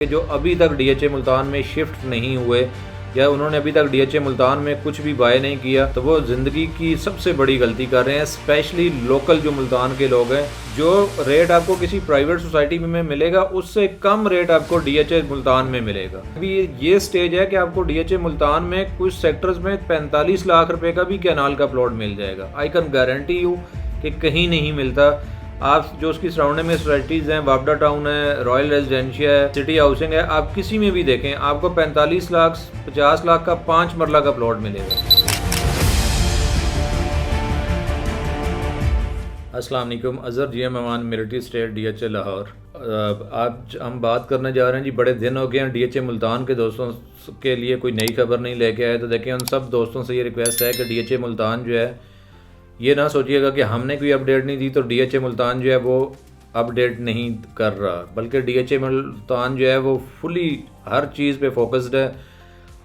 जो अभी तक डीएचए मुल्तान में शिफ्ट नहीं हुए या उन्होंने अभी तक डीएचए मुल्तान में कुछ भी बाय नहीं किया, तो वो ज़िंदगी की सबसे बड़ी गलती कर रहे हैं। स्पेशली लोकल जो मुल्तान के लोग हैं, जो रेट आपको किसी प्राइवेट सोसाइटी में मिलेगा उससे कम रेट आपको डीएचए मुल्तान में मिलेगा। अभी ये स्टेज है कि आपको डीएचए मुल्तान में कुछ सेक्टर्स में 45 लाख रुपए का भी कैनाल का प्लॉट मिल जाएगा। आई कैन गारंटी यू कि कहीं नहीं मिलता। आप जो उसकी सराउंडिंग में सोसाइटीज़ हैं, वापडा टाउन है, रॉयल रेजिडेंशिया है, सिटी हाउसिंग है, आप किसी में भी देखें आपको 45 लाख 50 लाख का 5 मरला का प्लॉट मिलेगा। अस्सलाम वालेकुम, अज़हर जीएम अमान, मिलिट्री स्टेट, डीएचए लाहौर। आज हम बात करने जा रहे हैं जी, बड़े दिन हो गए हैं डीएचए मुल्तान के दोस्तों के लिए कोई नई खबर नहीं लेके आए। तो देखिए, उन सब दोस्तों से ये रिक्वेस्ट है कि डीएचए मुल्तान जो है, ये ना सोचिएगा कि हमने कोई अपडेट नहीं दी तो डीएचए मुल्तान जो है वो अपडेट नहीं कर रहा, बल्कि डीएचए मुल्तान जो है वो फुली हर चीज़ पे फोकस्ड है।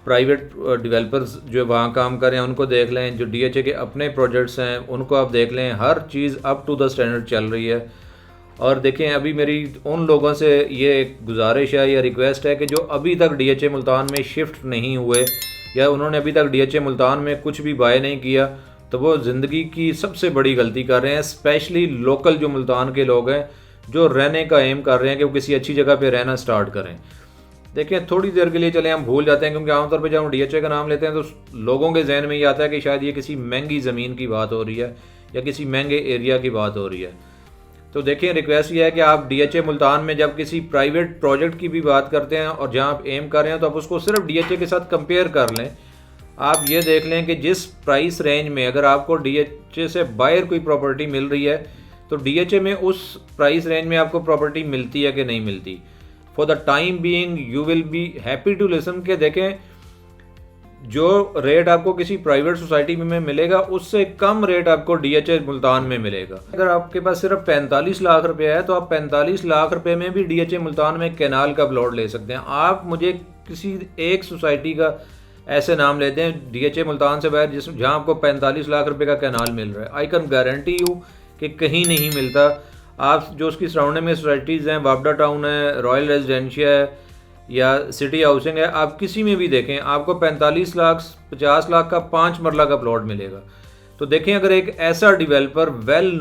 प्राइवेट डेवलपर्स जो वहाँ काम कर रहे हैं उनको देख लें, जो डीएचए के अपने प्रोजेक्ट्स हैं उनको आप देख लें, हर चीज़ अप टू द स्टैंडर्ड चल रही है। और देखें, अभी मेरी उन लोगों से ये एक गुजारिश है या रिक्वेस्ट है कि जो अभी तक डीएचए मुल्तान में शिफ्ट नहीं हुए या उन्होंने अभी तक डीएचए मुल्तान में कुछ भी बाय नहीं किया, तो वो ज़िंदगी की सबसे बड़ी गलती कर रहे हैं। स्पेशली लोकल जो मुल्तान के लोग हैं, जो रहने का एम कर रहे हैं कि वो किसी अच्छी जगह पे रहना स्टार्ट करें। देखिए, थोड़ी देर के लिए चले हम भूल जाते हैं, क्योंकि आमतौर पे जब हम डीएचए का नाम लेते हैं तो लोगों के जहन में ये आता है कि शायद ये किसी महंगी ज़मीन की बात हो रही है या किसी महंगे एरिया की बात हो रही है। तो देखिए, रिक्वेस्ट ये है कि आप डीएचए मुल्तान में जब किसी प्राइवेट प्रोजेक्ट की भी बात करते हैं और जहाँ आप एम कर रहे हैं, तो आप उसको सिर्फ डीएचए के साथ कंपेयर कर लें। आप ये देख लें कि जिस प्राइस रेंज में अगर आपको डीएचए से बाहर कोई प्रॉपर्टी मिल रही है, तो डीएचए में उस प्राइस रेंज में आपको प्रॉपर्टी मिलती है कि नहीं मिलती। For the time being you will be happy to listen के देखें, जो रेट आपको किसी प्राइवेट सोसाइटी में मिलेगा उससे कम रेट आपको डीएचए मुल्तान में मिलेगा। अगर आपके पास सिर्फ 45 लाख रुपए है, तो आप 45 लाख रुपए में भी डीएचए मुल्तान में कैनाल का प्लॉट ले सकते हैं। आप मुझे किसी एक सोसाइटी का ऐसे नाम लेते हैं डीएचए मुल्तान से बाहर जहाँ आपको 45 लाख रुपए का कैनाल मिल रहा है। आई कैन गारंटी यू कि कहीं नहीं मिलता। आप जो उसकी सराउंडिंग में सोसाइटीज़ हैं, वापडा टाउन है, रॉयल रेजिडेंशिया है या सिटी हाउसिंग है, आप किसी में भी देखें आपको 45 लाख 50 लाख का 5 मरला का प्लॉट मिलेगा। तो देखें, अगर एक ऐसा डेवलपर, वेल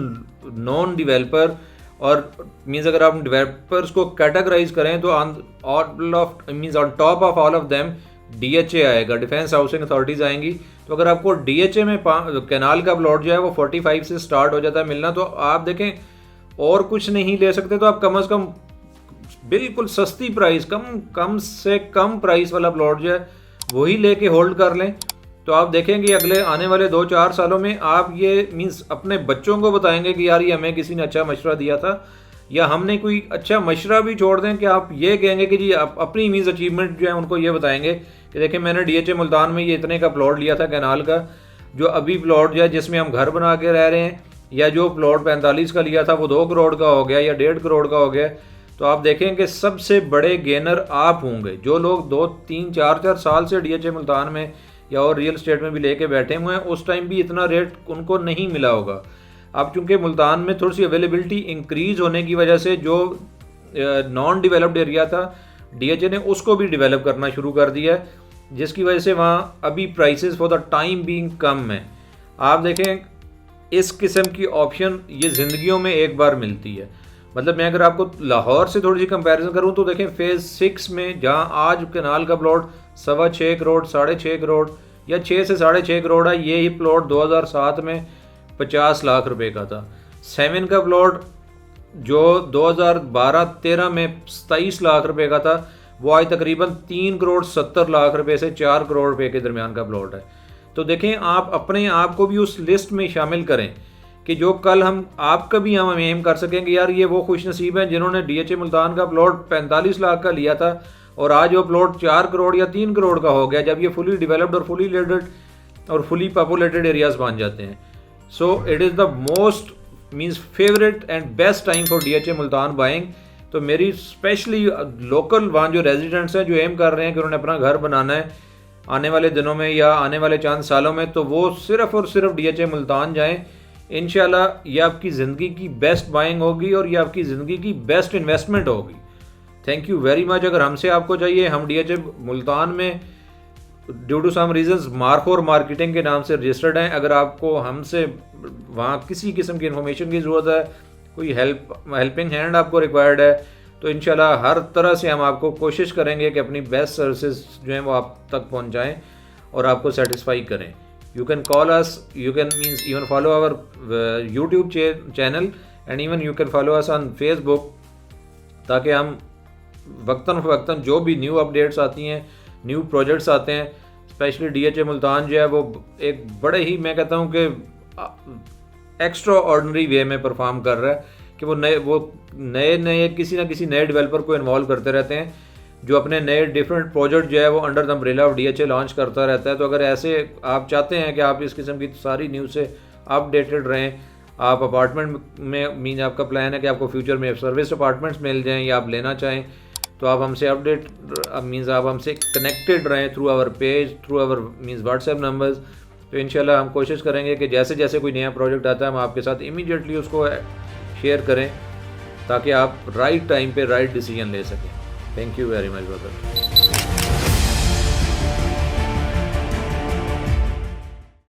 नोन डेवलपर, और मीन्स अगर आप डेवलपर्स को कैटेगराइज करें तो on top of all of them DHA आएगा, डिफेंस हाउसिंग अथॉरिटीज़ आएंगी। तो अगर आपको डीएचए में कैनाल का प्लॉट जो है वो 45 से स्टार्ट हो जाता है मिलना, तो आप देखें और कुछ नहीं ले सकते तो आप कम से कम बिल्कुल सस्ती प्राइस, कम से कम प्राइस वाला प्लॉट जो है वही लेके होल्ड कर लें। तो आप देखेंगे अगले आने वाले 2-4 सालों में आप ये मीन्स अपने बच्चों को बताएंगे कि यार ये हमें किसी ने अच्छा मशवरा दिया था, या हमने कोई अच्छा मशवरा भी छोड़ दें कि आप ये कहेंगे कि जी आप अपनी मीन्स अचीवमेंट जो है उनको ये बताएंगे कि देखिए, मैंने डीएचए मुल्तान में ये इतने का प्लॉट लिया था कैनाल का, जो अभी प्लॉट जो है जिसमें हम घर बना के रह रहे हैं, या जो प्लॉट 45 का लिया था वो 2 करोड़ का हो गया या 1.5 करोड़ का हो गया। तो आप देखें कि सबसे बड़े गेनर आप होंगे। जो लोग 2-3-4 साल से डीएचए मुल्तान में या और रियल स्टेट में भी लेके बैठे हुए हैं, उस टाइम भी इतना रेट उनको नहीं मिला होगा। अब चूंकि मुल्तान में थोड़ी सी अवेलेबिलिटी इंक्रीज होने की वजह से जो नॉन डेवलप्ड एरिया था, डीएचए ने उसको भी डेवलप करना शुरू कर दिया है, जिसकी वजह से वहाँ अभी prices for the time being कम है। आप देखें, इस किस्म की ऑप्शन ये ज़िंदगियों में एक बार मिलती है। मतलब मैं अगर आपको लाहौर से थोड़ी सी कंपैरिजन करूँ तो देखें, फेज़ 6 में जहाँ आज कैनाल का प्लॉट 6.25 करोड़ 6.5 करोड़ या 6 से 6.5 करोड़ है, ये ही प्लॉट 2007 में 50 लाख रुपए का था। 7 का प्लॉट जो 2012-13 में 27 लाख रुपए का था, वो आज तकरीबन 3 करोड़ 70 लाख रुपए से 4 करोड़ रुपए के दरमियान का प्लॉट है। तो देखें, आप अपने आप को भी उस लिस्ट में शामिल करें कि जो कल हम आपका भी हम एम कर सकेंगे यार ये वो खुश नसीब हैं जिन्होंने डीएचए मुल्तान का प्लॉट 45 लाख का लिया था और आज वो प्लॉट 4 करोड़ या 3 करोड़ का हो गया, जब ये फुली डेवलप्ड और फुली लेडेड और फुली पॉपुलेटेड एरियाज बन जाते हैं। So it is the most means favourite and best time for DHA Multan buying. तो मेरी स्पेशली लोकल वहाँ जो रेजिडेंट्स हैं जो एम कर रहे हैं कि उन्होंने अपना घर बनाना है आने वाले दिनों में या आने वाले चंद सालों में, तो वो सिर्फ और सिर्फ डीएचए मुल्तान जाएं। इंशाल्लाह ये आपकी ज़िंदगी की बेस्ट बाइंग होगी और ये आपकी ज़िंदगी की बेस्ट इन्वेस्टमेंट होगी। Thank you very much. अगर हमसे आपको चाहिए, हम DHA मुल्तान में ड्यू टू सम रीजंस मार्फोर मार्केटिंग के नाम से रजिस्टर्ड हैं। अगर आपको हमसे वहाँ किसी किस्म की इन्फॉर्मेशन की ज़रूरत है, कोई हेल्पिंग हैंड आपको रिक्वायर्ड है, तो इंशाल्लाह हर तरह से हम आपको कोशिश करेंगे कि अपनी बेस्ट सर्विसेज जो हैं वो आप तक पहुँचाएँ और आपको सेटिस्फाई करें। You can call us, you can means even follow our YouTube channel and even you can follow us on Facebook, ताकि हम वक्तन फ़वक्तन जो भी न्यू अपडेट्स आती हैं, न्यू प्रोजेक्ट्स आते हैं, स्पेशली DHA मुल्तान जो है वो एक बड़े ही, मैं कहता हूँ कि एक्स्ट्रा ऑर्डनरी वे में परफॉर्म कर रहा है कि वो नए किसी ना किसी नए डेवलपर को इन्वॉल्व करते रहते हैं, जो अपने नए डिफरेंट प्रोजेक्ट जो है वो under the umbrella of DHA launch करता रहता है। तो अगर ऐसे आप चाहते हैं कि आप इस किस्म की सारी न्यूज़ से अपडेटेड रहें, आप अपार्टमेंट में मीन आपका प्लान है कि आपको फ्यूचर में सर्विस अपार्टमेंट्स मिल जाएं या आप लेना चाहें, तो आप हमसे अपडेट मीन्स आप हमसे कनेक्टेड रहें through our page, through our means WhatsApp numbers. तो इंशाल्लाह हम कोशिश करेंगे कि जैसे जैसे कोई नया प्रोजेक्ट आता है हम आपके साथ इमीडिएटली उसको शेयर करें, ताकि आप राइट टाइम पे राइट डिसीजन ले सकें। Thank you very much brother.